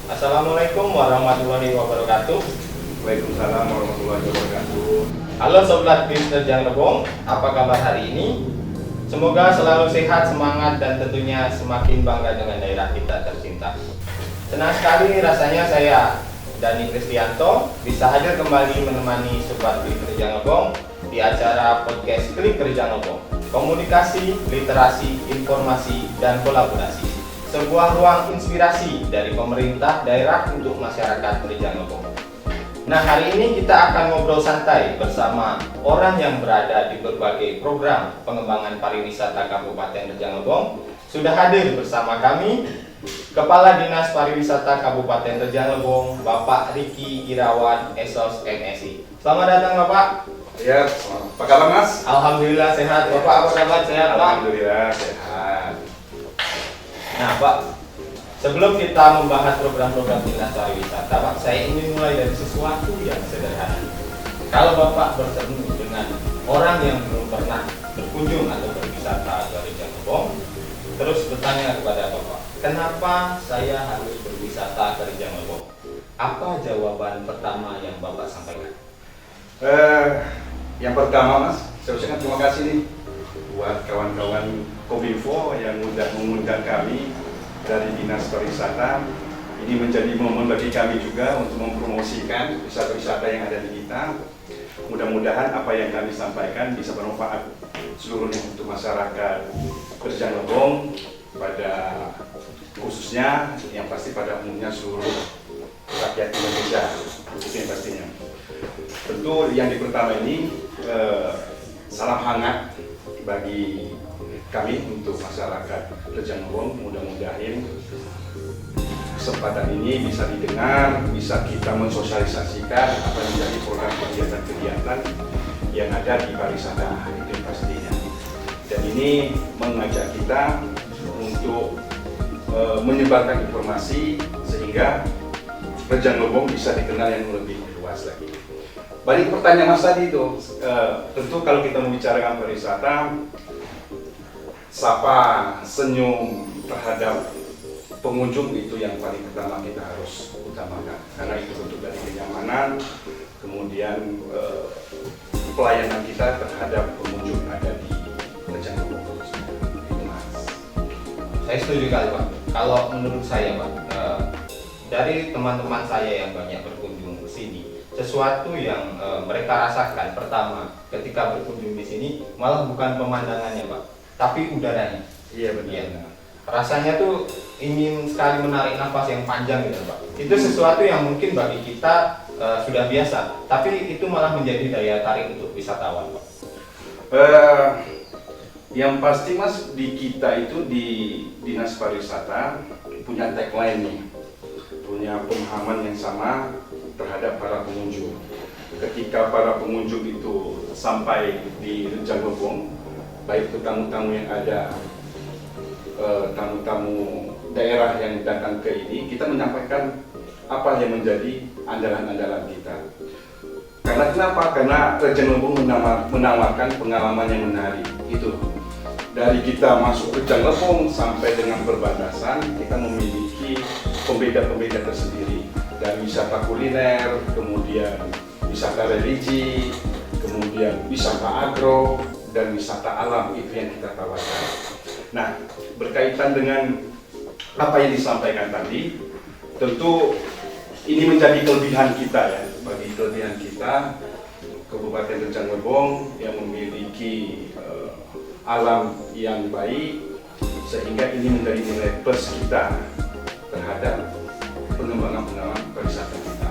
Assalamualaikum warahmatullahi wabarakatuh. Waalaikumsalam warahmatullahi wabarakatuh. Halo Sobat Bis Terjang Lebong, apa kabar hari ini? Semoga selalu sehat, semangat, dan tentunya semakin bangga dengan daerah kita tercinta. Senang sekali rasanya saya, Dani Kristianto, bisa hadir kembali menemani Sobat Bis Terjang Lebong di acara podcast Klik Terjang Lebong. Komunikasi, literasi, informasi, dan kolaborasi. Sebuah ruang inspirasi dari pemerintah daerah untuk masyarakat Rejang Lebong. Nah, hari ini kita akan ngobrol santai bersama orang yang berada di berbagai program pengembangan pariwisata Kabupaten Rejang Lebong. Sudah hadir bersama kami Kepala Dinas Pariwisata Kabupaten Rejang Lebong, Bapak Riki Irawan, Esos MSI. Selamat datang Bapak. Ya, apa kabar Mas? Alhamdulillah sehat. Bapak apa kabar? Sehat Pak? Alhamdulillah sehat. Nah Pak, sebelum kita membahas program-program Dinas Pariwisata Pak, saya ingin mulai dari sesuatu yang sederhana. Kalau Bapak bertemu dengan orang yang belum pernah berkunjung atau berwisata ke Rejang Lebong, terus bertanya kepada Bapak, kenapa saya harus berwisata ke Rejang Lebong? Apa jawaban pertama yang Bapak sampaikan? Yang pertama Mas, saya ucapkan terima kasih nih buat kawan-kawan Kominfo yang sudah mengundang kami dari Dinas Pariwisata. Ini menjadi momen bagi kami juga untuk mempromosikan wisata-wisata yang ada di kita. Mudah-mudahan apa yang kami sampaikan bisa bermanfaat seluruhnya untuk masyarakat Rejang Lebong, pada khususnya yang pasti pada umumnya seluruh rakyat Indonesia. Itu yang pastinya. Tentu yang di pertama ini salam hangat bagi kami untuk masyarakat Rejang Lebong. Mudah-mudahan kesempatan ini bisa didengar, bisa kita mensosialisasikan apa yang menjadi program kegiatan-kegiatan yang ada di pariwisata itu pastinya. Dan ini mengajak kita untuk menyebarkan informasi sehingga Rejang Lebong bisa dikenal yang lebih luas lagi. Balik pertanyaan Mas tadi itu, tentu kalau kita membicarakan pariwisata, sapa, senyum terhadap pengunjung itu yang paling pertama kita harus utamakan, karena itu bentuk dari kenyamanan, kemudian pelayanan kita terhadap pengunjung ada di Rejang Lebong. Itu Mas. Saya setuju kali Pak. Kalau menurut saya Pak, dari teman-teman saya yang banyak berkunjung ke sini, sesuatu yang mereka rasakan pertama ketika berkunjung di sini malah bukan pemandangannya Pak, tapi udaranya. Iya benar. Iya. Rasanya tuh ingin sekali menarik nafas yang panjang gitu Pak. Itu sesuatu yang mungkin bagi kita sudah biasa, tapi itu malah menjadi daya tarik untuk wisatawan Pak. Yang pasti Mas, di kita itu di Dinas Pariwisata punya tagline nih, punya pemahaman yang sama terhadap para pengunjung. Ketika para pengunjung itu sampai di Rejang Lebong, baik itu tamu-tamu yang ada, tamu-tamu daerah yang datang ke ini, kita menyampaikan apa yang menjadi andalan-andalan kita. Karena kenapa? Karena Rejang Lebong menawarkan pengalaman yang menarik. Itu dari kita masuk Rejang Lebong sampai dengan perbatasan, kita memiliki pembeda-pembeda tersendiri. Dari wisata kuliner, kemudian wisata religi, kemudian wisata agro, dan wisata alam, itu yang kita tawarkan. Nah, berkaitan dengan apa yang disampaikan tadi, tentu ini menjadi kelebihan kita ya, bagi kelebihan kita Kabupaten Rejang Lebong yang memiliki alam yang baik, sehingga ini menjadi nilai plus kita terhadap pengembangan pariwisata kita,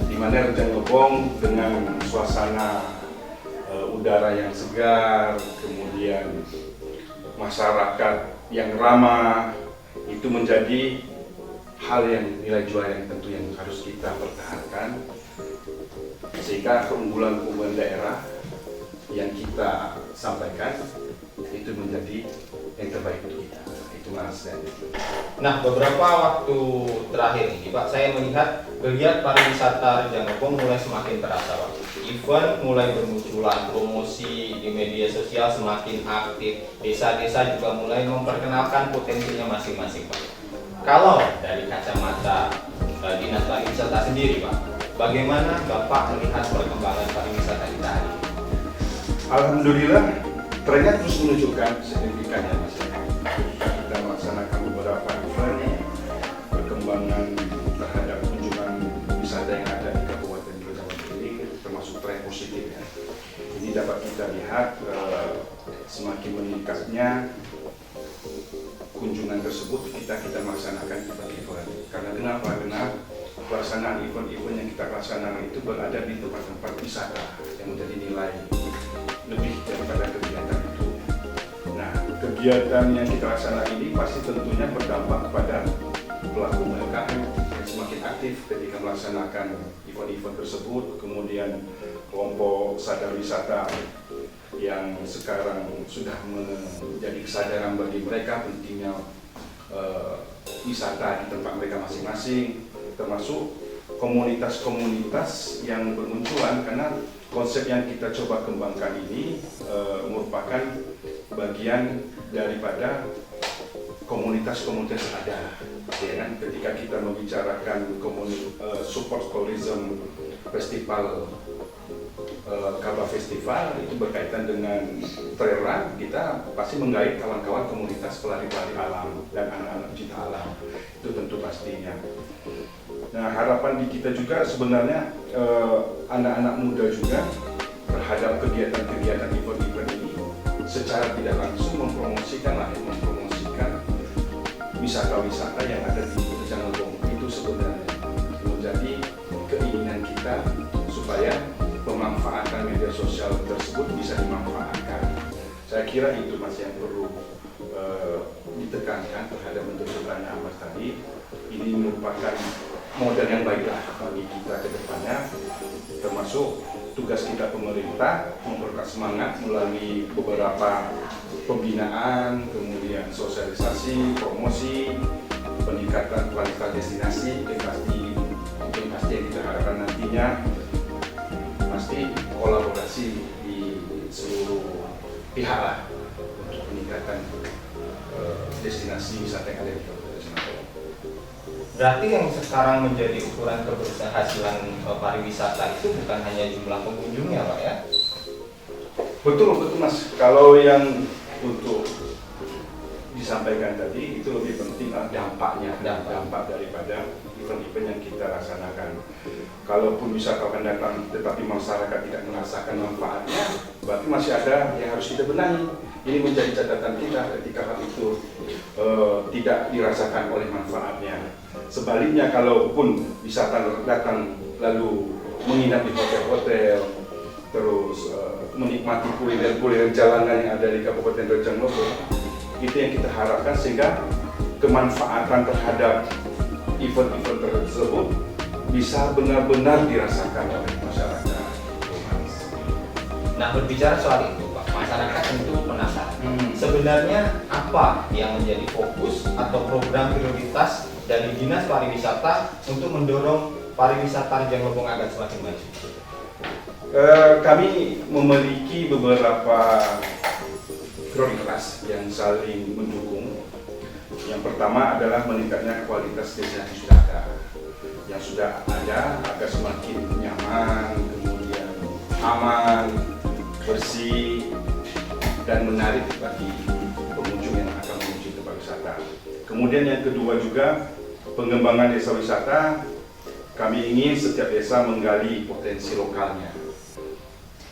di mana Rejang Lebong dengan suasana udara yang segar, kemudian masyarakat yang ramah, itu menjadi hal yang nilai jual yang tentu yang harus kita pertahankan, sehingga keunggulan-keunggulan daerah yang kita sampaikan itu menjadi yang terbaik untuk kita. Itu Mas. Nah, beberapa waktu terakhir ini Pak, saya melihat geliat pariwisata Rejang Lebong mulai semakin terasa Pak. Event mulai bermunculan, promosi di media sosial semakin aktif, desa-desa juga mulai memperkenalkan potensinya masing-masing Pak. Kalau dari kacamata Dinas Pariwisata sendiri, Pak. Bagaimana Bapak melihat perkembangan pariwisata kita hari ini? Alhamdulillah, trennya terus menunjukkan signifikannya, Mas. Kita melaksanakan beberapa event, perkembangan terhadap kunjungan wisata yang ada di Kabupaten Rejang ini termasuk tren positif ya. Ini dapat kita lihat semakin meningkatnya kunjungan tersebut kita melaksanakan event-event. Karena kenapa? Karena pelaksanaan event-event yang kita laksanakan itu berada di tempat-tempat wisata yang menjadi nilai lebih daripada kegiatan itu. Nah, kegiatan yang kita laksanakan ini pasti tentunya berdampak kepada pelaku UMKM yang semakin aktif ketika melaksanakan event-event tersebut. Kemudian kelompok sadar wisata yang sekarang sudah menjadi kesadaran bagi mereka pentingnya wisata di tempat mereka masing-masing, termasuk komunitas-komunitas yang bermunculan, karena konsep yang kita coba kembangkan ini merupakan bagian daripada komunitas-komunitas ada, ya kan? Ketika kita membicarakan support tourism festival, Kaba Festival itu berkaitan dengan trail run, kita pasti menggait kawan-kawan komunitas pelari-pelari alam dan anak-anak pecinta alam, itu tentu pastinya. Nah, harapan di kita juga sebenarnya anak-anak muda juga terhadap kegiatan-kegiatan event-event ini secara tidak langsung mempromosikan wisata-wisata yang ada di Rejang Lebong. Itu sebenarnya menjadi keinginan kita supaya pemanfaatan media sosial tersebut bisa dimanfaatkan. Saya kira itu Mas yang perlu ditekankan terhadap menjadikan Mas tadi. Ini merupakan model yang baiklah bagi kita ke depannya, termasuk tugas kita pemerintah memperkuat semangat melalui beberapa pembinaan, kemudian sosialisasi, promosi, peningkatan kualitas destinasi, yang pasti yang kita harapkan nantinya pasti kolaborasi di seluruh pihak lah untuk peningkatan destinasi wisata yang ada di Kabupaten Semarang. Berarti yang sekarang menjadi ukuran keberhasilan pariwisata itu bukan hanya jumlah pengunjungnya, Pak ya? Betul Mas. Kalau yang untuk disampaikan tadi itu lebih penting dampaknya, dampak daripada event-event yang kita laksanakan. Kalaupun wisatawan datang tetapi masyarakat tidak merasakan manfaatnya, berarti masih ada yang harus kita benahi. Ini menjadi catatan kita ketika hal itu tidak dirasakan oleh manfaatnya. Sebaliknya, kalaupun wisata datang lalu menginap di hotel-hotel, terus menikmati kuliner-kuliner jalanan yang ada di Kabupaten Rejang Lebong, itu yang kita harapkan sehingga kemanfaatan terhadap event-event tersebut bisa benar-benar dirasakan oleh masyarakat. Nah, berbicara soal itu, Pak, masyarakat tentu penasaran. Sebenarnya apa yang menjadi fokus atau program prioritas dari Dinas Pariwisata untuk mendorong pariwisata Rejang Lebong agar semakin maju? Kami memiliki beberapa prioritas yang saling mendukung. Yang pertama adalah meningkatnya kualitas destinasi wisata yang sudah ada agar semakin nyaman, kemudian aman, bersih, dan menarik bagi pengunjung yang akan mengunjungi tempat wisata. Kemudian yang kedua juga pengembangan desa wisata. Kami ingin setiap desa menggali potensi lokalnya,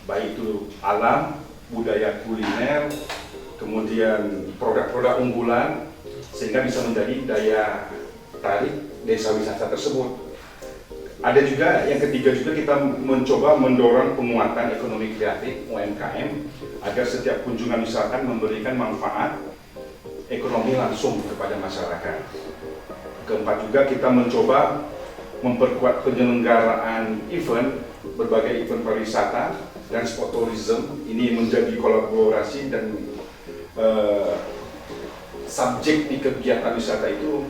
baik itu alam, budaya kuliner, kemudian produk-produk unggulan, sehingga bisa menjadi daya tarik desa wisata tersebut. Ada juga yang ketiga juga kita mencoba mendorong penguatan ekonomi kreatif UMKM agar setiap kunjungan wisata memberikan manfaat ekonomi langsung kepada masyarakat. Keempat juga kita mencoba memperkuat penyelenggaraan event, berbagai event pariwisata dan sport tourism. Ini menjadi kolaborasi dan subjek di kegiatan wisata itu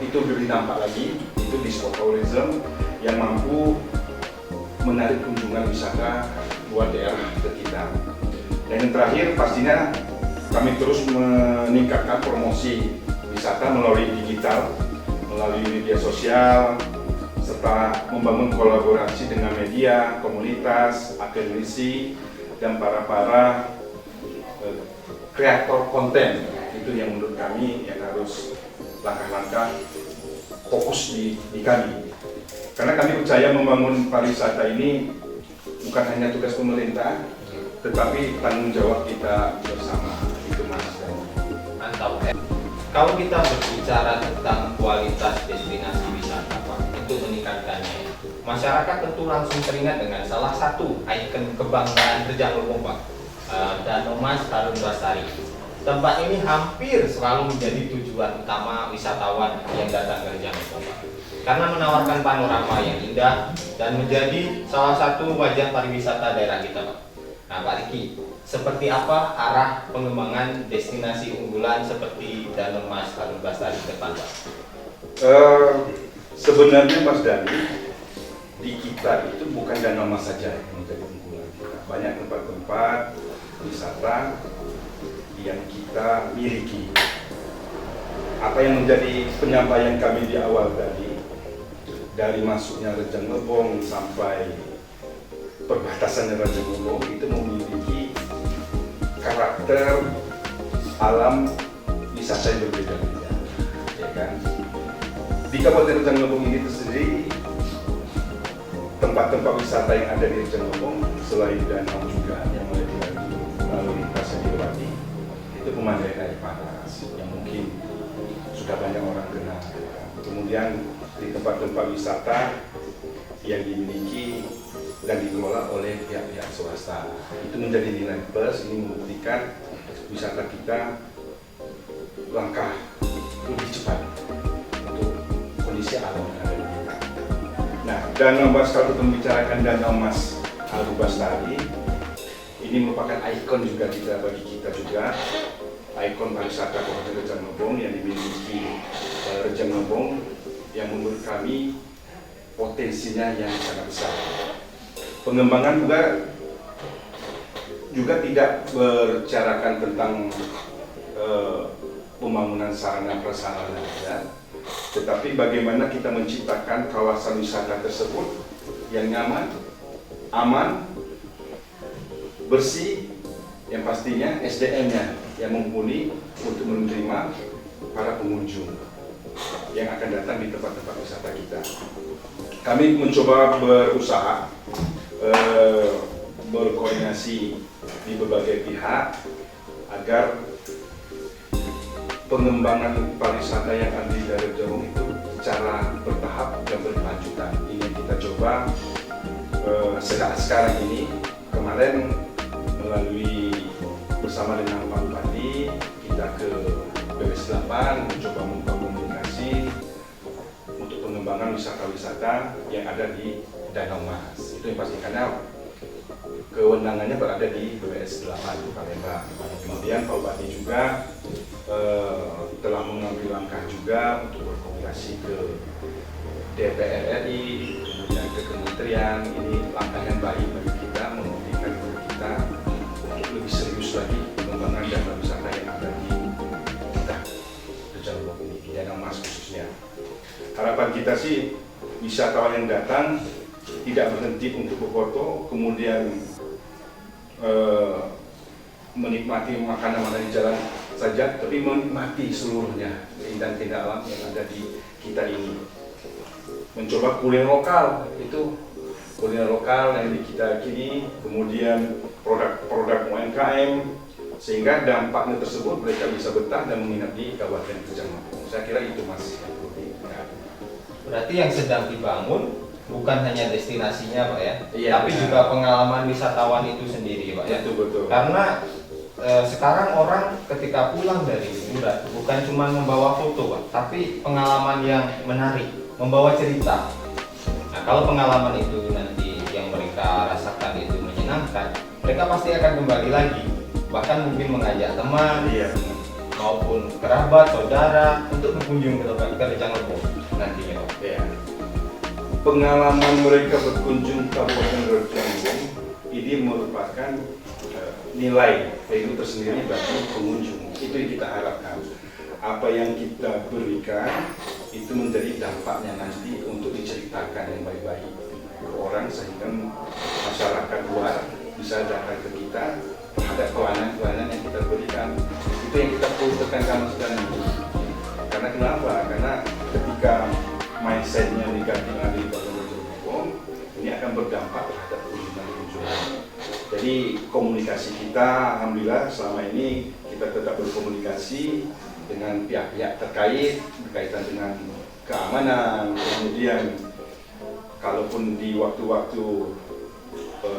lebih nampak lagi, itu di sport tourism yang mampu menarik kunjungan wisata luar daerah ke kita. Dan yang terakhir pastinya kami terus meningkatkan promosi wisata melalui digital, melalui media sosial, serta membangun kolaborasi dengan media, komunitas, akademisi, dan para kreator konten. Itu yang menurut kami yang harus langkah-langkah fokus di kami. Karena kami percaya membangun pariwisata ini bukan hanya tugas pemerintah, tetapi tanggung jawab kita bersama. Itu Mas. Mantap. Kalau kita berbicara tentang kualitas destinasi wisata, Pak, untuk meningkatkannya, masyarakat tentu langsung teringat dengan salah satu ikon kebanggaan Rejang Lebong, Pak, Danau Mas Harun Lestari. Tempat ini hampir selalu menjadi tujuan utama wisatawan yang datang ke Rejang Lebong, Pak, karena menawarkan panorama yang indah dan menjadi salah satu wajah pariwisata daerah kita, Pak. Nah, Pak Riki, seperti apa arah pengembangan destinasi unggulan seperti Danau Mas Harun Lestari ke depan, Pak? Sebenarnya Mas Dani, di kita itu bukan Danau Mas saja yang menjadi unggulan kita. Banyak tempat-tempat wisata yang kita miliki. Apa yang menjadi penyampaian kami di awal tadi, dari masuknya Rejang Lebong sampai perbatasan Rejang Lebong itu memiliki karakter alam wisata yang berbeda-beda, ya kan? Di Kabupaten Rejang Lebong ini sendiri, tempat-tempat wisata yang ada di Rejang Lebong selain danau juga yang melalui Prasajiwati, itu pemandian air panas yang mungkin sudah banyak orang kenal. Kemudian di tempat-tempat wisata yang dimiliki dan dikelola oleh pihak-pihak swasta, itu menjadi nilai plus. Ini membuktikan wisata kita langkah lebih cepat untuk kondisi alam yang ada di kita. Nah, Danau Mas, kalau membicarakan Danau Mas Harun Lestari, ini merupakan ikon juga bagi kita juga, ikon pariwisata Kabupaten Rejang Lebong yang dimiliki Rejang Lebong, yang menurut kami potensinya yang sangat besar. Pengembangan juga tidak berbicarakan tentang pembangunan sarana prasarana, ya, tetapi bagaimana kita menciptakan kawasan wisata tersebut yang nyaman, aman, bersih, yang pastinya SDM-nya yang mumpuni untuk menerima para pengunjung yang akan datang di tempat-tempat wisata kita. Kami mencoba berusaha berkoordinasi di berbagai pihak agar pengembangan pariwisata yang ada di daerah Jawa itu secara bertahap dan berkelanjutan. Ini yang kita coba sekarang ini. Kemarin melalui bersama dengan Pak Bupati, kita ke BPS 8 mencoba membuka komunikasi untuk pengembangan wisata-wisata yang ada di Danau Mas. Itu yang pasti, karena kewenangannya berada di BPS 8 Palembang. Kemudian Pak Bupati juga telah mengambil langkah juga untuk berkomunikasi ke DPR RI, kemudian ke kementerian. Ini langkah yang baik bagi kita, membuktikan kita untuk lebih serius lagi pengembangan dan wisata yang ada di kita, Rejang Lebong ini, di Danau Mas khususnya. Harapan kita sih wisatawan yang datang tidak berhenti untuk berfoto, kemudian menikmati makanan-makanan di jalan saja, tapi menikmati seluruhnya keindahan alam yang ada di kita ini. Mencoba kuliner lokal, itu kuliner lokal yang di kita kini, kemudian produk-produk UMKM, sehingga dampaknya tersebut mereka bisa betah dan menginap di Kabupaten Rejang Lebong. Saya kira itu Mas. Berarti yang sedang dibangun bukan hanya destinasinya, Pak, ya, iya, tapi juga pengalaman wisatawan itu sendiri, Pak, ya. Betul. Karena sekarang orang ketika pulang dari liburan bukan cuma membawa foto, Pak, tapi pengalaman yang menarik, membawa cerita. Nah, kalau pengalaman itu nanti yang mereka rasakan itu menyenangkan, mereka pasti akan kembali lagi, bahkan mungkin mengajak teman, Iya. maupun kerabat, saudara untuk berkunjung ke tempat Rejang Lebong nantinya, Pak. Ya. Pengalaman mereka berkunjung ke Kabupaten Rejang Lebong ini merupakan nilai value tersendiri bagi pengunjung. Itu yang kita harapkan. Apa yang kita berikan itu menjadi dampaknya nanti untuk diceritakan yang baik-baik ke orang sehingga masyarakat luar bisa datang ke kita, ada pelayanan-pelayanan yang kita berikan. Itu yang kita perlu tekankan sekarang ini. Karena kenapa? Karena ketika mindsetnya negatif dari Bapak ini akan berdampak terhadap kunjungan-kunjungan. Jadi komunikasi kita, alhamdulillah selama ini kita tetap berkomunikasi dengan pihak-pihak terkait berkaitan dengan keamanan. Kemudian kalaupun di waktu-waktu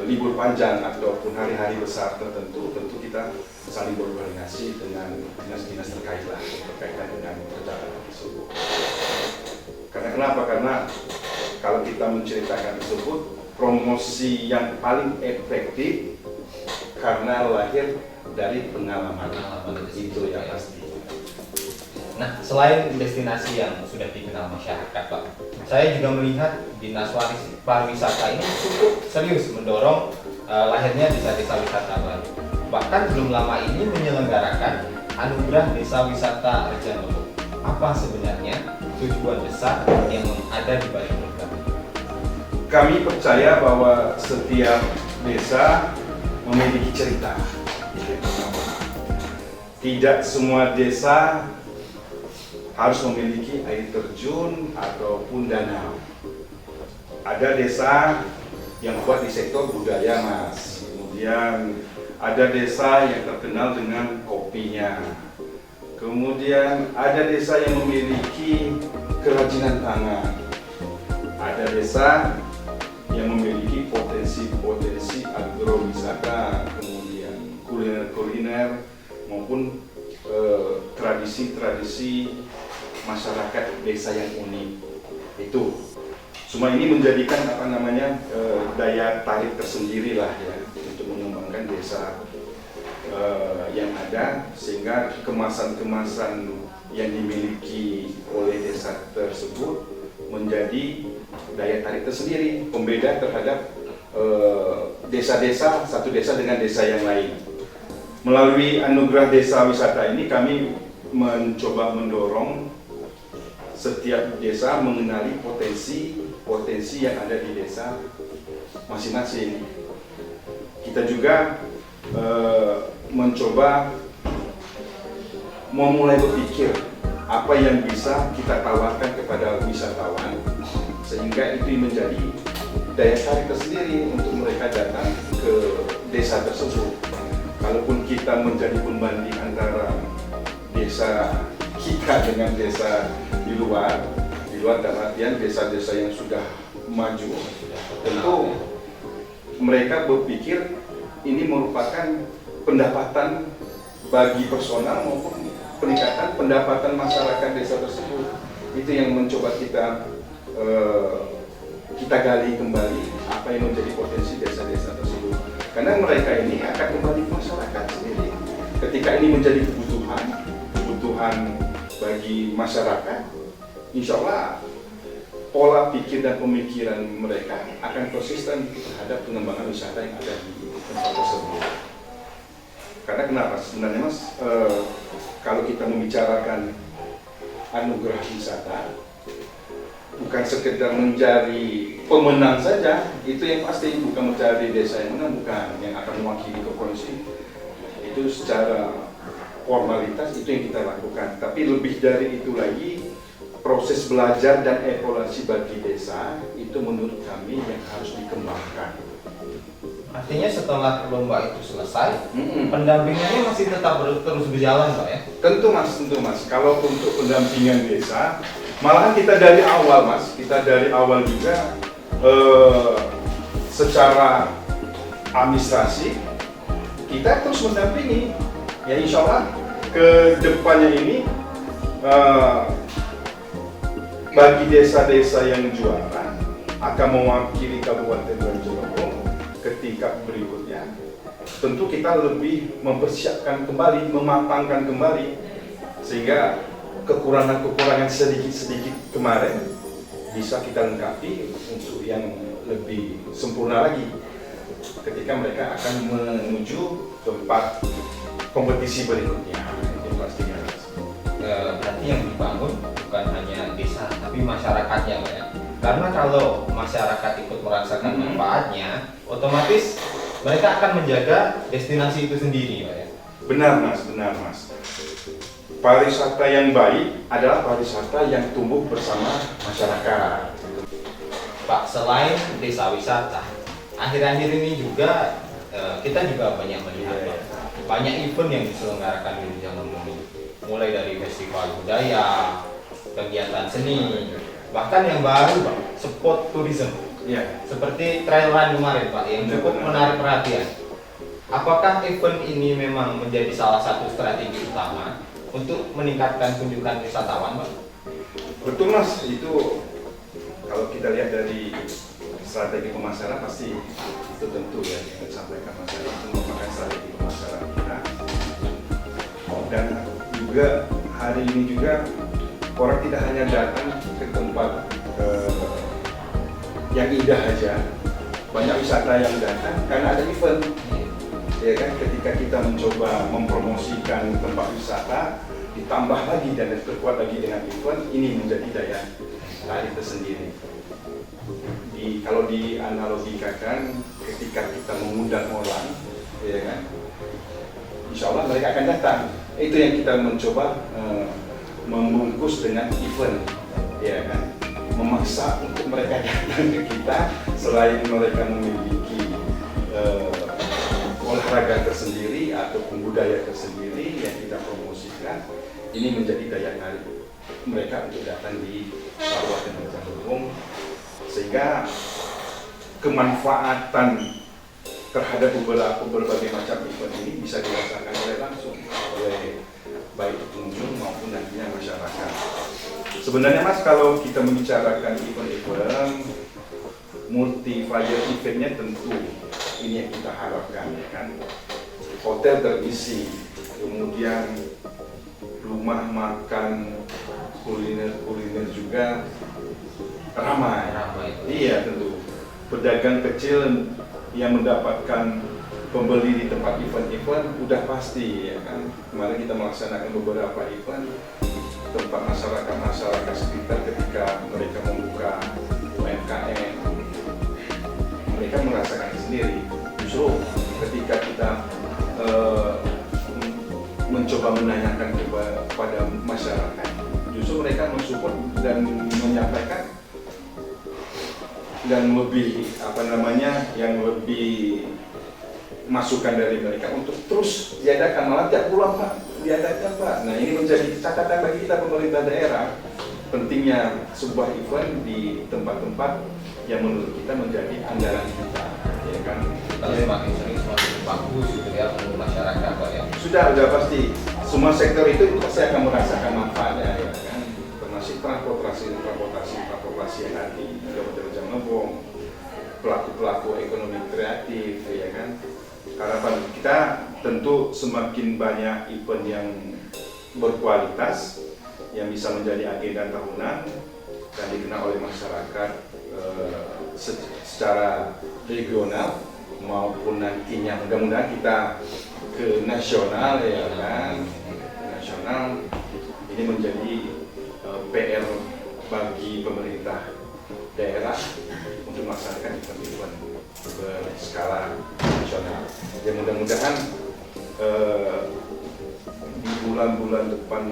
libur panjang ataupun hari-hari besar tertentu, tentu kita saling berkoordinasi dengan dinas-dinas terkait lah berkaitan dengan perjalanan tersebut. Karena kenapa? Karena kalau kita menceritakan tersebut, promosi yang paling efektif karena lahir dari pengalaman itu yang pasti. Nah, selain destinasi yang sudah dikenal masyarakat, Pak, saya juga melihat Dinas Pariwisata ini cukup serius mendorong lahirnya desa-desa wisata baru. Bahkan belum lama ini menyelenggarakan Anugerah Desa Wisata Rejang Lebong. Apa sebenarnya tujuan besar yang ada di balik program? Kami percaya bahwa setiap desa memiliki cerita. Tidak semua desa harus memiliki air terjun ataupun danau. Ada desa yang kuat di sektor budaya, Mas. Kemudian ada desa yang terkenal dengan kopinya. Kemudian ada desa yang memiliki kerajinan tangan. Ada desa yang memiliki potensi-potensi agrowisata, kemudian kuliner-kuliner maupun tradisi-tradisi masyarakat desa yang unik. Itu semua ini menjadikan daya tarik tersendiri lah ya untuk mengembangkan desa yang ada, sehingga kemasan-kemasan yang dimiliki oleh desa tersebut menjadi daya tarik tersendiri, pembeda terhadap desa-desa, satu desa dengan desa yang lain. Melalui Anugerah Desa Wisata ini kami mencoba mendorong setiap desa mengenali potensi yang ada di desa masing-masing. Kita juga mencoba memulai berpikir apa yang bisa kita tawarkan kepada wisatawan sehingga itu menjadi daya tarik tersendiri untuk mereka datang ke desa tersebut. Kalaupun kita menjadi pembanding antara desa kita dengan desa di luar dalam artian desa-desa yang sudah maju, tentu mereka berpikir ini merupakan pendapatan bagi personal maupun peningkatan pendapatan masyarakat desa tersebut. Itu yang mencoba kita gali kembali apa yang menjadi potensi desa-desa tersebut. Karena mereka ini akan kembali ke masyarakat sendiri. Ketika ini menjadi kebutuhan bagi masyarakat, insya Allah pola pikir dan pemikiran mereka akan konsisten terhadap pengembangan wisata yang ada di tempat tersebut. Karena kenapa? Sebenarnya Mas, kalau kita membicarakan anugerah wisata, bukan sekedar mencari pemenang saja, itu yang pasti, bukan mencari desa yang menang, bukan yang akan mewakili ke provinsi. Itu secara formalitas itu yang kita lakukan, tapi lebih dari itu lagi, proses belajar dan evaluasi bagi desa itu menurut kami yang harus dikembangkan. Artinya setelah lomba itu selesai, pendampingannya masih tetap terus berjalan, Pak ya? Tentu mas. Kalau untuk pendampingan desa, malahan kita dari awal juga secara administrasi kita terus mendampingi. Ya insya Allah ke depannya ini bagi desa-desa yang juara akan mewakili Kabupaten Rejang Lebong ketika berikutnya, tentu kita lebih mempersiapkan kembali, memapangkan kembali, sehingga kekurangan-kekurangan sedikit-sedikit kemarin bisa kita lengkapi untuk yang lebih sempurna lagi ketika mereka akan menuju tempat kompetisi berikutnya. Itu pastinya. Berarti yang dibangun bukan hanya desa mencukupi masyarakatnya Pak ya. Karena kalau masyarakat ikut merasakan manfaatnya, otomatis mereka akan menjaga destinasi itu sendiri Pak ya. Benar Mas. Pariwisata yang baik adalah pariwisata yang tumbuh bersama masyarakat. Pak, selain desa wisata, akhir-akhir ini juga kita juga banyak melihat Pak, banyak event yang diselenggarakan di Rujak Lembung ini. Mulai dari festival budaya, kegiatan seni, bahkan yang baru Pak, spot tourism. Iya. Seperti trail run kemarin Pak, yang cukup menarik perhatian. Apakah event ini memang menjadi salah satu strategi utama untuk meningkatkan kunjungan wisatawan Pak? Betul Mas, itu kalau kita lihat dari strategi pemasaran pasti itu tentu ya yang disampaikan Mas Ari itu merupakan strategi pemasaran kita. Dan juga hari ini juga orang tidak hanya datang ke tempat yang indah aja, banyak wisata yang datang karena ada event. Ya kan, ketika kita mencoba mempromosikan tempat wisata, ditambah lagi dan diperkuat lagi dengan event, ini menjadi daya tarik tersendiri. Kalau dianalogikan, ketika kita mengundang orang, ya kan, insya Allah mereka akan datang. Itu yang kita mencoba membungkus dengan event, ya kan, memaksa untuk mereka datang ke kita. Selain mereka memiliki olahraga tersendiri ataupun budaya tersendiri yang kita promosikan, ini menjadi daya tarik mereka untuk datang di Kabupaten Rujak Lembung, sehingga kemanfaatan terhadap berbagai macam event ini bisa dirasakan langsung oleh baik pengunjung maupun nantinya masyarakat. Sebenarnya Mas, kalau kita membicarakan event-event, multi-flyer eventnya tentu ini yang kita harapkan, ya kan. Hotel terisi, kemudian rumah makan, kuliner juga ramai. Iya tentu. Pedagang kecil yang mendapatkan pembeli di tempat event-event udah pasti, ya kan. Kemarin kita melaksanakan beberapa event tempat masyarakat sekitar ketika mereka membuka UMKM, mereka merasakan sendiri. Justru ketika kita mencoba menanyakan kepada masyarakat, justru mereka mensupport dan menyampaikan dan lebih yang lebih masukan dari mereka untuk terus diadakan, malah tiap bulan Pak diadakan Pak. Nah ini menjadi catatan bagi kita pemerintah daerah, pentingnya sebuah event di tempat-tempat yang menurut kita menjadi andalan kita, ya kan. Kalau semakin sering semakin bagus gitu ya untuk masyarakat Pak ya. Sudah pasti semua sektor itu pasti akan merasakan manfaatnya, ya kan. Termasuk transportasi yang ada di Kabupaten Rujak Lembung, pelaku ekonomi kreatif, ya kan. Harapan kita tentu semakin banyak event yang berkualitas yang bisa menjadi agenda tahunan dan dikenal oleh masyarakat secara regional maupun nantinya mudah-mudahan kita ke nasional, ya kan. Nasional ini menjadi PR bagi pemerintah daerah untuk melaksanakan event-event berskala nasional. Ya mudah-mudahan di bulan-bulan depan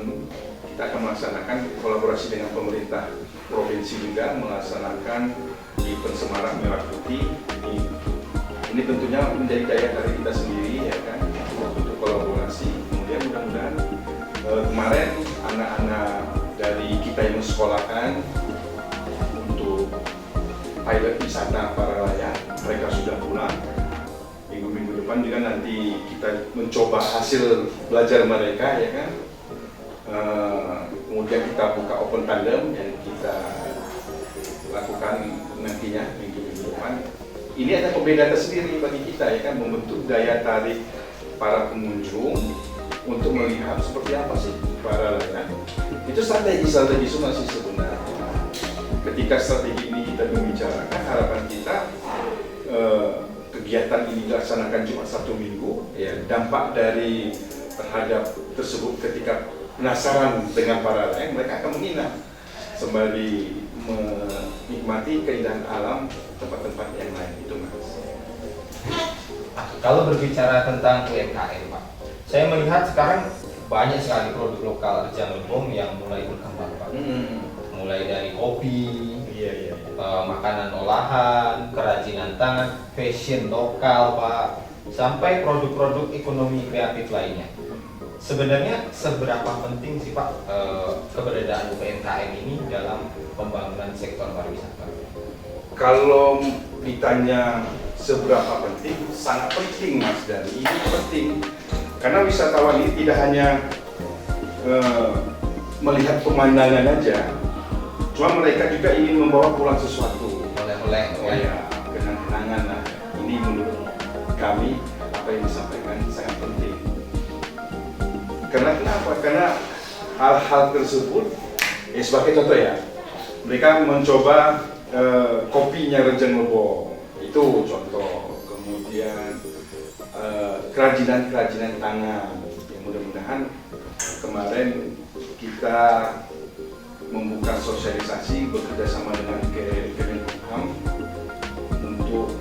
kita akan melaksanakan kolaborasi dengan pemerintah provinsi juga melaksanakan event Semarang Merah Putih. Ini tentunya menjadi daya tarik kita sendiri, ya kan, untuk kolaborasi. Kemudian mudah-mudahan kemarin anak-anak dari kita yang mensekolahkan untuk pilot wisata para layang, mereka sudah pulang. Minggu-minggu depan juga nanti kita mencoba hasil belajar mereka, ya kan. Kemudian kita buka open tandem yang kita lakukan nantinya minggu-minggu depan. Ini ada pembeda tersendiri bagi kita, ya kan, membentuk daya tarik para pengunjung untuk melihat seperti apa sih para layang. Itu strategi semua sih sebenarnya. Ketika strategi ini kita membicarakan, harapan kita kegiatan ini dilaksanakan cuma 1 minggu, ya, dampak dari terhadap tersebut ketika penasaran dengan para layang, mereka akan menginap sembari menikmati keindahan alam tempat-tempat yang lain itu Mas. Kalau berbicara tentang UMKM Pak, saya melihat sekarang banyak sekali produk lokal Rejang Lebong yang mulai berkembang Pak. Mulai dari kopi, Iya. makanan olahan, kerajinan tangan, fashion lokal Pak, sampai produk-produk ekonomi kreatif lainnya. Sebenarnya seberapa penting sih Pak keberadaan UMKM ini dalam pembangunan sektor pariwisata? Kalau ditanya seberapa penting, sangat penting Mas, dan ini penting karena wisatawan ini tidak hanya melihat pemandangan aja, cuma mereka juga ingin membawa pulang sesuatu. Oleh-oleh Ya, kenang-kenangan lah. Ini menurut kami apa yang disampaikan sangat penting. Karena kenapa? Karena hal-hal tersebut, sebagai contoh ya, mereka mencoba kopinya Rejang Lebong, itu contoh. Kemudian kerajinan tangan, yang mudah-mudahan kemarin kita membuka sosialisasi bekerjasama dengan Kemenkumham untuk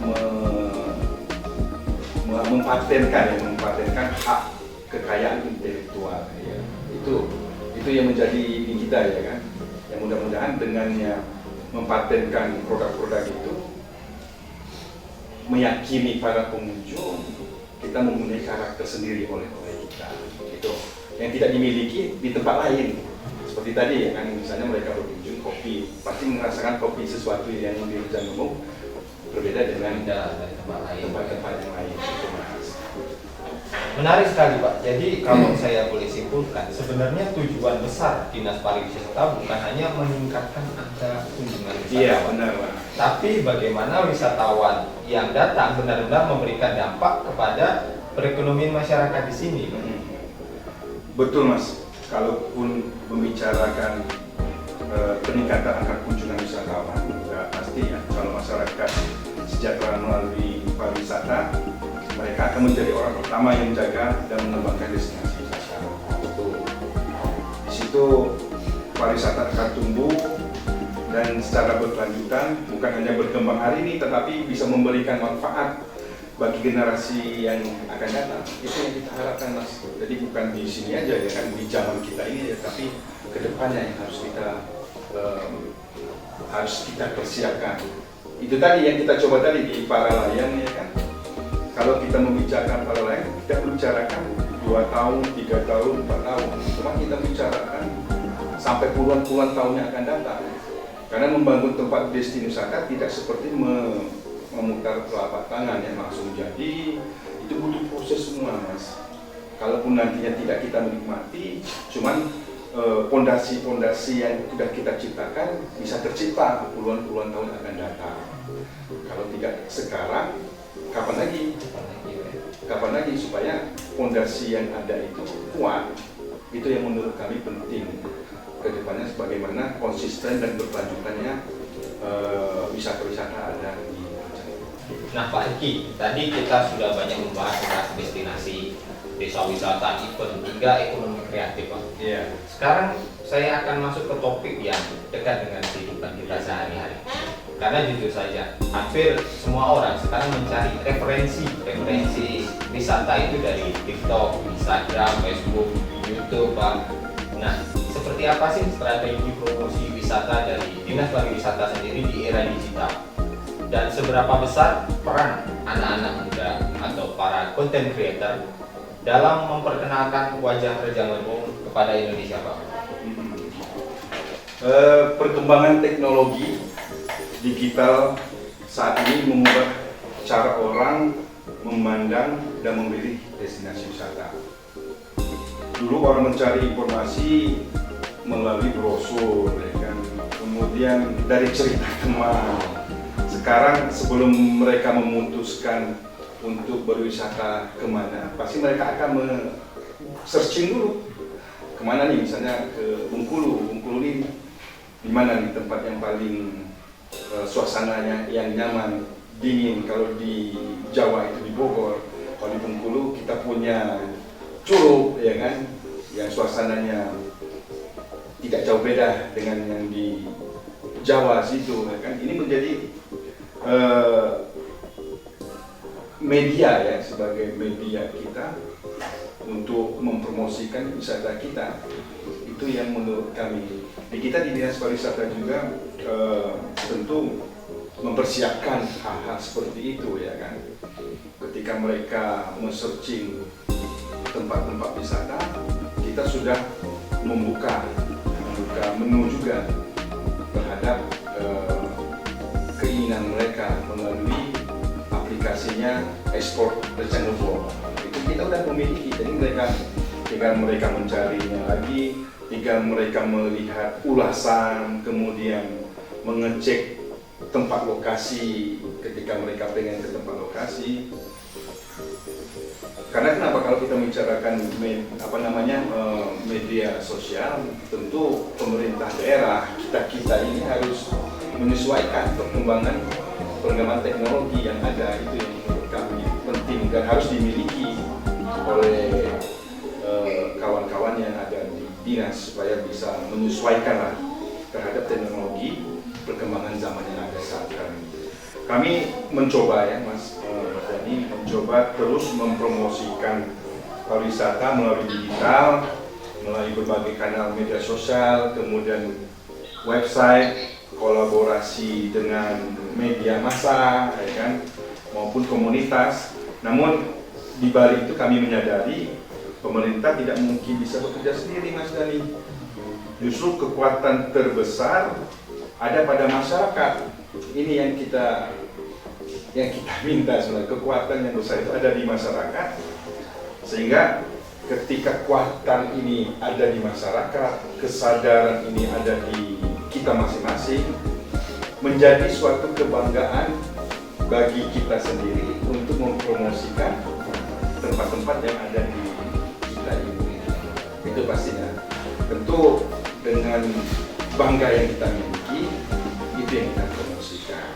mempatenkan hak kekayaan intelektual ya. Itu yang menjadi ini kita ya kan. Yang mudah-mudahan dengannya mempatenkan produk-produk itu meyakini para pengunjung kita mempunyai karakter sendiri oleh kita. Itu yang tidak dimiliki di tempat lain. Seperti tadi ya kan, misalnya mereka berkunjung kopi, pasti merasakan kopi sesuatu yang di Rejang Lebong berbeda dengan dari tempat lain. Tempat-tempat yang lain itu Mas. Menarik sekali Pak. Jadi kalau saya boleh simpulkan, sebenarnya tujuan besar Dinas Pariwisata bukan hanya meningkatkan angka kunjungan wisatawan. Iya benar Pak. Tapi bagaimana wisatawan yang datang benar-benar memberikan dampak kepada perekonomian masyarakat di sini. Betul Mas. Kalaupun membicarakan peningkatan angka kunjungan wisatawan, sudah pasti ya kalau masyarakat sejahtera melalui pariwisata, mereka akan menjadi orang pertama yang menjaga dan mengembangkan destinasi wisata. Di situ pariwisata akan tumbuh dan secara berkelanjutan, bukan hanya berkembang hari ini, tetapi bisa memberikan manfaat bagi generasi yang akan datang. Itu yang kita harapkan Mas. Jadi bukan di sini aja ya kan, di zaman kita ini ya, tapi kedepannya yang harus kita persiapkan. Itu tadi yang kita coba tadi di para layang ya kan. Kalau kita membicarakan para layang, kita membicarakan 2 tahun, 3 tahun, 4 tahun. Cuma kita bicarakan sampai puluhan tahun yang akan datang. Karena membangun tempat destinasi wisata tidak seperti memutar telapak tangan yang langsung jadi, itu butuh proses semua Mas. Kalaupun nantinya tidak kita menikmati, cuman pondasi-pondasi yang sudah kita ciptakan bisa tercipta puluhan tahun akan datang. Kalau tidak sekarang, kapan lagi? Kapan lagi supaya pondasi yang ada itu kuat? Itu yang menurut kami penting kedepannya, sebagaimana konsisten dan berkelanjutannya wisata-wisata ada di. Nah Pak Riki, tadi kita sudah banyak membahas tentang destinasi, desa wisata, event, hingga ekonomi kreatif Pak. Iya. Sekarang saya akan masuk ke topik yang dekat dengan kehidupan kita sehari-hari. Karena jujur saja, hampir semua orang sekarang mencari referensi wisata itu dari TikTok, Instagram, Facebook, YouTube Pak. Nah, seperti apa sih strategi promosi wisata dari Dinas Pariwisata sendiri di era digital? Dan seberapa besar peran anak-anak muda atau para content creator dalam memperkenalkan wajah Rejang Lebong kepada Indonesia Pak? Perkembangan teknologi digital saat ini mengubah cara orang memandang dan memilih destinasi wisata. Dulu orang mencari informasi melalui brosur, ya kan? Kemudian dari cerita teman. Sekarang sebelum mereka memutuskan untuk berwisata kemana, pasti mereka akan searching dulu kemana nih, misalnya ke Bengkulu. Bengkulu ini di mana nih tempat yang paling suasananya yang nyaman, dingin. Kalau di Jawa itu di Bogor, kalau di Bengkulu kita punya Curug, ya kan, yang suasananya tidak jauh beda dengan yang di Jawa situ, ya kan? Ini menjadi media ya, sebagai media kita untuk mempromosikan wisata kita. Itu yang menurut kami. Di kita di Dinas Pariwisata juga tentu mempersiapkan hal-hal seperti itu ya kan. Ketika mereka men-searching tempat-tempat wisata, kita sudah membuka menu juga terhadap keinginan mereka melalui aplikasinya Export Reachable. Itu kita udah memiliki, jadi mereka tinggal mereka mencarinya lagi, tinggal mereka melihat ulasan, kemudian mengecek tempat lokasi ketika mereka pengen ke tempat lokasi. Karena kenapa kalau kita membicarakan media sosial, tentu pemerintah daerah kita ini harus menyesuaikan perkembangan teknologi yang ada. Itu yang menurut kami penting dan harus dimiliki oleh kawan-kawan yang ada di dinas supaya bisa menyesuaikan terhadap teknologi perkembangan zaman yang ada saat ini. Kami mencoba ya Mas Dani, mencoba terus mempromosikan pariwisata melalui digital, melalui berbagai kanal media sosial, kemudian website, kolaborasi dengan media massa, ya kan, maupun komunitas. Namun di balik itu kami menyadari pemerintah tidak mungkin bisa bekerja sendiri, Mas Dani. Justru kekuatan terbesar ada pada masyarakat. Ini yang kita minta sebenarnya, kekuatan yang besar itu ada di masyarakat. Sehingga ketika kekuatan ini ada di masyarakat, kesadaran ini ada di kita masing-masing, menjadi suatu kebanggaan bagi kita sendiri untuk mempromosikan tempat-tempat yang ada di kita ini. Itu pastinya. Tentu dengan bangga yang kita miliki, itu yang kita promosikan.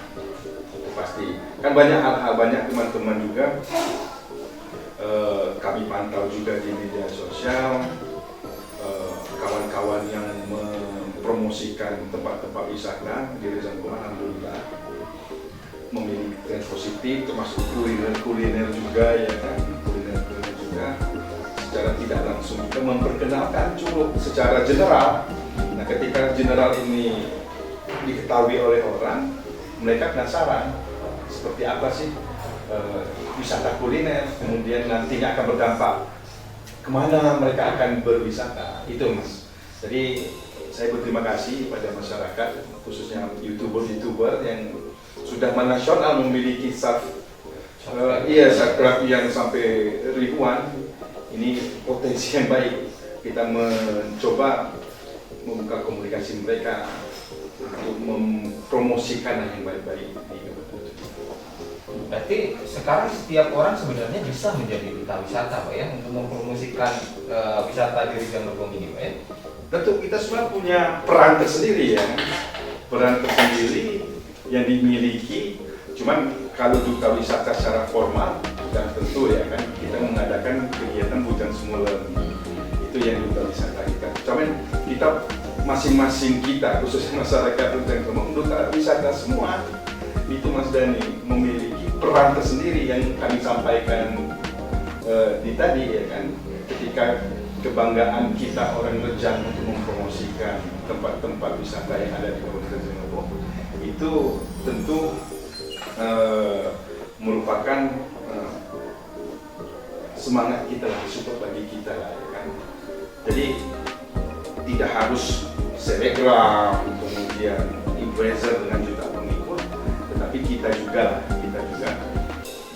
Itu pasti. Kan banyak hal-hal, banyak teman-teman juga kami pantau juga di media sosial, kawan-kawan yang mempromosikan tempat-tempat wisata di Rezangko, alhamdulillah memiliki tren positif, termasuk kuliner juga ya kan, kuliner juga secara tidak langsung kita memperkenalkan Curug secara general. Nah, ketika general ini diketahui oleh orang, mereka penasaran seperti apa sih wisata kuliner, kemudian nantinya akan berdampak kemana mereka akan berwisata. Itu Mas. Jadi saya berterima kasih pada masyarakat, khususnya youtuber yang sudah menasional memiliki subscribe yang sampai ribuan. Ini potensi yang baik. Kita mencoba membuka komunikasi mereka untuk mempromosikan yang baik-baik di Kabupaten. Berarti sekarang setiap orang sebenarnya bisa menjadi duta wisata Pak ya, untuk mempromosikan wisata di Rejang Lebong ini Pak ya? Tentu kita semua punya peran tersendiri ya, peran tersendiri yang dimiliki. Cuman kalau duta wisata secara formal dan tentu ya kan kita mengadakan kegiatan Bujang Semulem, itu yang duta wisata kita. Cuman kita masing-masing kita, khususnya masyarakat Bujang Semulem, duta wisata semua itu Mas Dani memiliki peran tersendiri yang kami sampaikan di tadi ya kan, ketika kebanggaan kita orang Rejang untuk mempromosikan tempat-tempat wisata yang ada di Kabupaten Lebong itu tentu merupakan semangat kita lah, support bagi kita lah ya kan. Jadi tidak harus selebgram kemudian influencer dengan juta pengikut, tetapi kita juga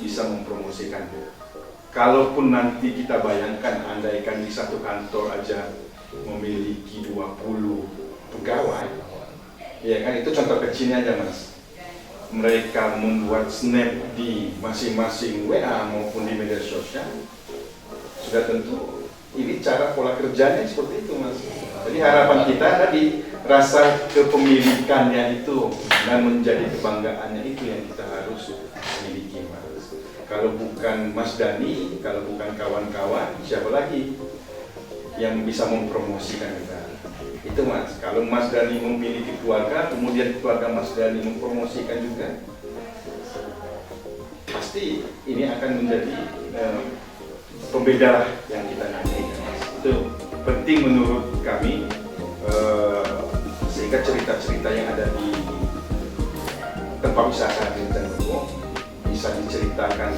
bisa mempromosikan. Kalaupun nanti kita bayangkan, andaikan di satu kantor aja memiliki 20 pegawai, ya kan, itu contoh kecilnya aja Mas. Mereka membuat snap di masing-masing WA maupun di media sosial, sudah tentu ini cara pola kerjanya seperti itu Mas. Jadi harapan kita tadi, rasa kepemilikannya itu dan menjadi kebanggaannya itu yang kita harus miliki Mas. Kalau bukan Mas Dani, kalau bukan kawan-kawan, siapa lagi yang bisa mempromosikan kita? Itu Mas, kalau Mas Dani memiliki keluarga, kemudian keluarga Mas Dani mempromosikan juga, pasti ini akan menjadi pembeda lah yang kita nantikan Mas. Itu penting menurut kami, sehingga cerita-cerita yang ada di tempat wisata di Canggu bisa diceritakan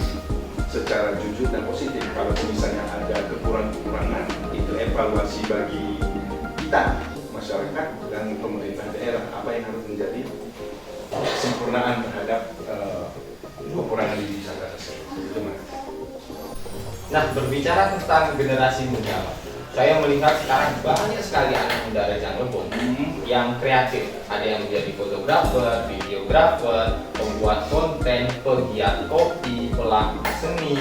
secara jujur dan positif. Kalau misalnya ada kekurangan-kekurangan, itu evaluasi bagi kita, masyarakat dan pemerintah daerah, apa yang harus menjadi kesempurnaan terhadap kekurangan di wisata tersebut. Nah, berbicara tentang generasi muda, saya melihat sekarang banyak sekali anak muda Rejang Lebong yang kreatif. Ada yang menjadi fotografer, videografer, pembuat konten, pegiat kopi, pelaku seni,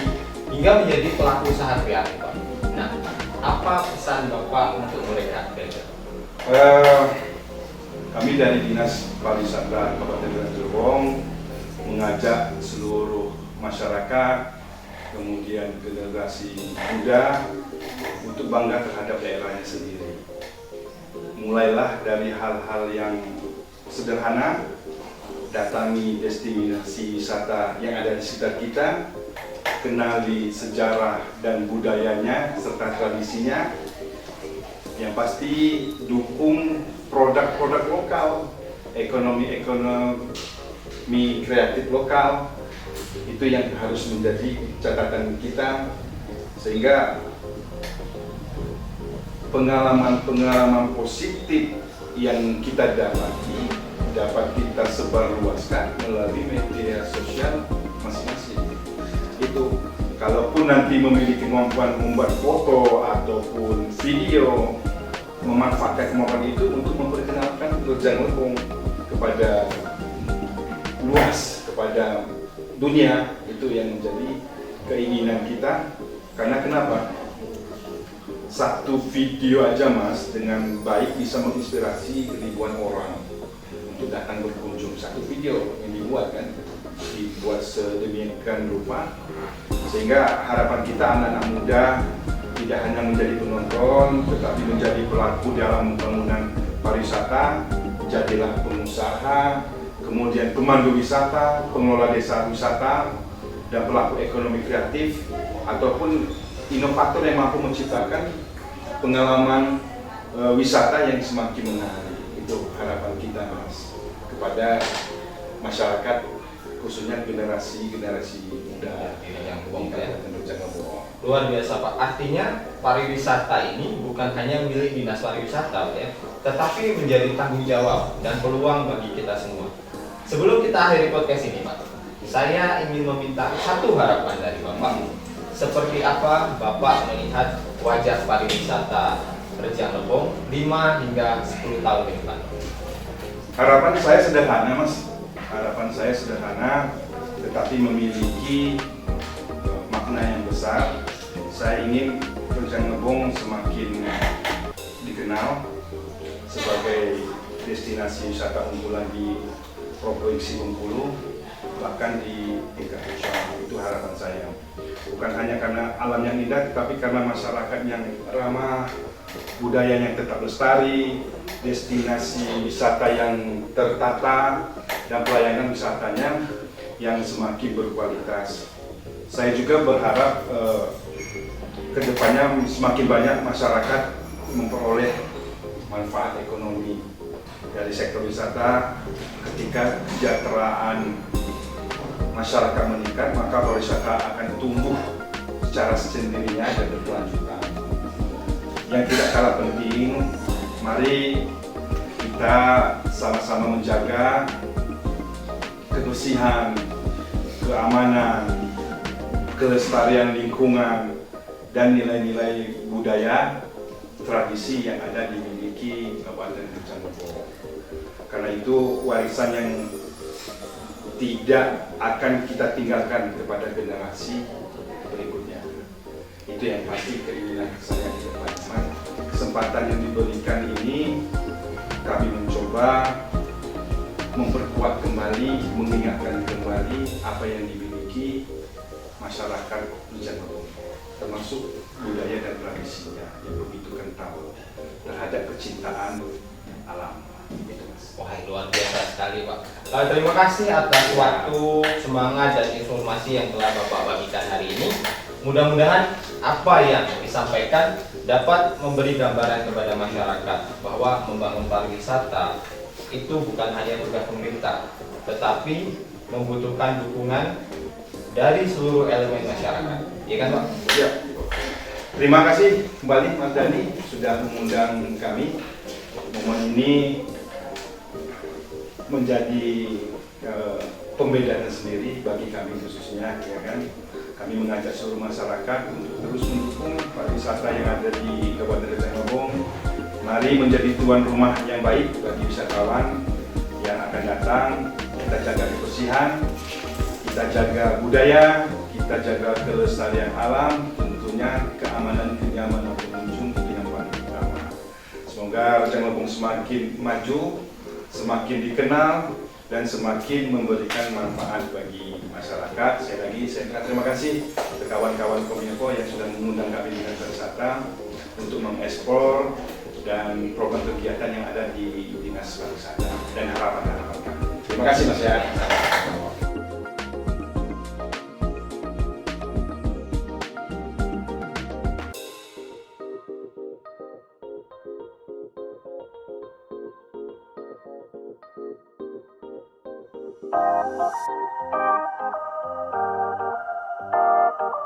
hingga menjadi pelaku usaha kreatif, Pak. Nah, apa pesan Bapak untuk mereka? Kami dari Dinas Pariwisata Kabupaten Rejang Lebong mengajak seluruh masyarakat, kemudian generasi muda untuk bangga terhadap daerahnya sendiri. Mulailah dari hal-hal yang sederhana, datangi destinasi wisata yang ada di sekitar kita, kenali sejarah dan budayanya serta tradisinya. Yang pasti dukung produk-produk lokal, ekonomi kreatif lokal. Itu yang harus menjadi catatan kita, sehingga pengalaman-pengalaman positif yang kita dapati dapat kita sebarluaskan melalui media sosial masing-masing. Itu kalaupun nanti memiliki kemampuan membuat foto ataupun video, memanfaatkan kemampuan itu untuk memperkenalkan Rejang Lebong kepada luas, kepada dunia, itu yang menjadi keinginan kita. Karena kenapa? Satu video aja Mas dengan baik bisa menginspirasi ribuan orang untuk datang berkunjung. Satu video yang dibuat sedemikian rupa, sehingga harapan kita anak-anak muda tidak hanya menjadi penonton, tetapi menjadi pelaku dalam pembangunan pariwisata. Jadilah pengusaha, kemudian pemandu wisata, pengelola desa wisata, dan pelaku ekonomi kreatif, ataupun inovator yang mampu menciptakan pengalaman wisata yang semakin menarik. Itu harapan kita Mas, kepada masyarakat, khususnya generasi muda yang luar biasa Pak. Artinya pariwisata ini bukan hanya milik Dinas Pariwisata ya, tetapi menjadi tanggung jawab dan peluang bagi kita semua. Sebelum kita akhiri podcast ini Pak, saya ingin meminta satu harapan dari Bapak. Seperti apa Bapak melihat wajah pariwisata Rejang Lebong 5 hingga 10 tahun ke depan? Harapan saya sederhana Mas, tetapi memiliki makna yang besar. Saya ingin Rejang Lebong semakin dikenal sebagai destinasi wisata unggulan di Provinsi Bengkulu, bahkan di tingkat nasional. Itu harapan saya. Bukan hanya karena alam yang indah, tetapi karena masyarakat yang ramah, budaya yang tetap lestari, destinasi wisata yang tertata, dan pelayanan wisatanya yang semakin berkualitas. Saya juga berharap kedepannya semakin banyak masyarakat memperoleh manfaat ekonomi dari sektor wisata. Ketika kesejahteraan masyarakat meningkat, maka pariwisata akan tumbuh secara sendirinya dan berkelanjutan. Yang tidak kalah penting, mari kita sama-sama menjaga kebersihan, keamanan, kelestarian lingkungan, dan nilai-nilai budaya tradisi yang ada dimiliki Kabupaten Rejang Lebong. Karena itu warisan yang tidak akan kita tinggalkan kepada generasi berikutnya. Itu yang pasti keinginan saya ke depan. Kesempatan yang diberikan ini, kami mencoba memperkuat kembali, mengingatkan kembali apa yang dimiliki masyarakat Rejang Lebong, termasuk budaya dan tradisinya yang begitu kental terhadap kecintaan alam. Itu, Mas. Wah, luar biasa sekali, Pak. Terima kasih atas waktu, semangat, dan informasi yang telah Bapak bagikan hari ini. Mudah-mudahan apa yang disampaikan dapat memberi gambaran kepada masyarakat bahwa membangun pariwisata itu bukan hanya tugas pemerintah, tetapi membutuhkan dukungan dari seluruh elemen masyarakat. Iya kan, Pak? Ya. Terima kasih kembali Mas Dhani sudah mengundang kami. Momen ini menjadi pembedaan sendiri bagi kami khususnya, ya kan. Kami mengajak seluruh masyarakat untuk terus mendukung pariwisata yang ada di Kabupaten Rejang Lebong. Mari menjadi tuan rumah yang baik bagi wisatawan yang akan datang. Kita jaga kebersihan, kita jaga budaya, kita jaga kelestarian alam, tentunya keamanan kenyamanan pengunjung itu yang paling utama. Semoga Rejang Lebong semakin maju, semakin dikenal, dan semakin memberikan manfaat bagi masyarakat. Sekali lagi saya terima kasih ke kawan-kawan Kominfo yang sudah mengundang kami di Wisata untuk mengeksplor dan program kegiatan yang ada di Dinas Pariwisata dan harapan-harapan kami. Terima kasih Mas ya.